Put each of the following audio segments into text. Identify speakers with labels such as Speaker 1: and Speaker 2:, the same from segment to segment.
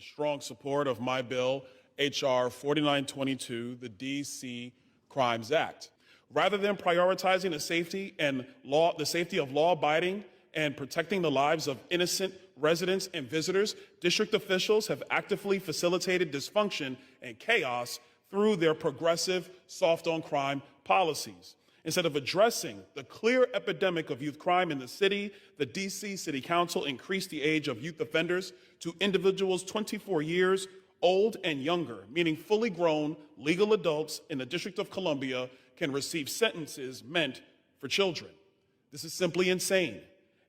Speaker 1: strong support of my bill, H.R. 4922, the D.C. Crimes Act. Rather than prioritizing the safety of law-abiding and protecting the lives of innocent residents and visitors, district officials have actively facilitated dysfunction and chaos through their progressive soft-on-crime policies. Instead of addressing the clear epidemic of youth crime in the city, the D.C. City Council increased the age of youth offenders to individuals 24 years old and younger, meaning fully grown legal adults in the District of Columbia can receive sentences meant for children. This is simply insane,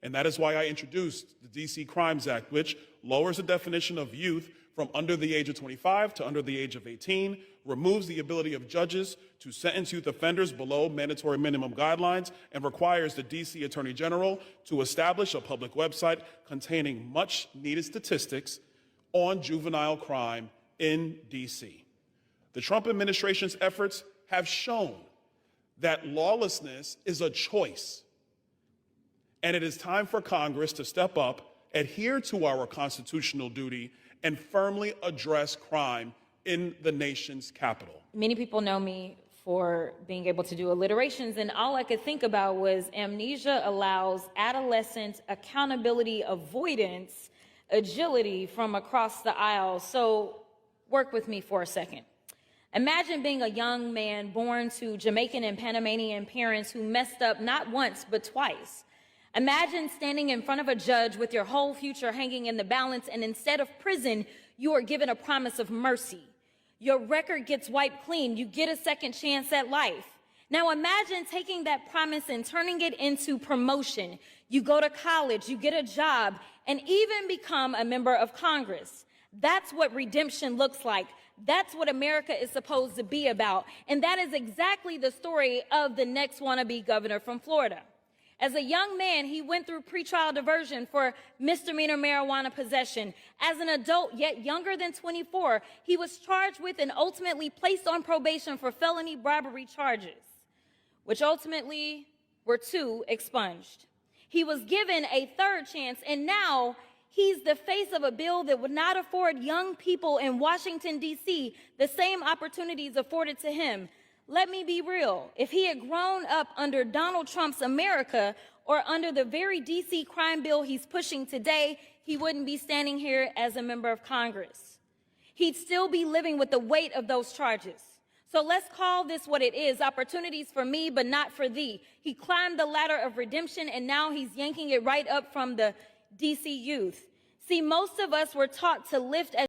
Speaker 1: and that is why I introduced the D.C. Crimes Act, which lowers the definition of youth from under the age of 25 to under the age of 18, removes the ability of judges to sentence youth offenders below mandatory minimum guidelines, and requires the D.C. Attorney General to establish a public website containing much-needed statistics on juvenile crime in D.C. The Trump administration's efforts have shown that lawlessness is a choice, and it is time for Congress to step up, adhere to our constitutional duty, and firmly address crime in the nation's capital.
Speaker 2: Many people know me for being able to do alliterations, and all I could think about was amnesia allows adolescent accountability avoidance agility from across the aisle. So work with me for a second. Imagine being a young man born to Jamaican and Panamanian parents who messed up not once but twice. Imagine standing in front of a judge with your whole future hanging in the balance, and instead of prison, you are given a promise of mercy. Your record gets wiped clean. You get a second chance at life. Now imagine taking that promise and turning it into promotion. You go to college, you get a job, and even become a member of Congress. That's what redemption looks like. That's what America is supposed to be about. And that is exactly the story of the next wannabe governor from Florida. As a young man, he went through pretrial diversion for misdemeanor marijuana possession. As an adult, yet younger than 24, he was charged with and ultimately placed on probation for felony bribery charges, which ultimately were 2 expunged. He was given a 3rd chance, and now he's the face of a bill that would not afford young people in Washington, D.C. the same opportunities afforded to him. Let me be real. If he had grown up under Donald Trump's America or under the very D.C. crime bill he's pushing today, he wouldn't be standing here as a member of Congress. He'd still be living with the weight of those charges. So let's call this what it is, opportunities for me, but not for thee. He climbed the ladder of redemption, and now he's yanking it right up from the D.C. youth. See, most of us were taught to lift as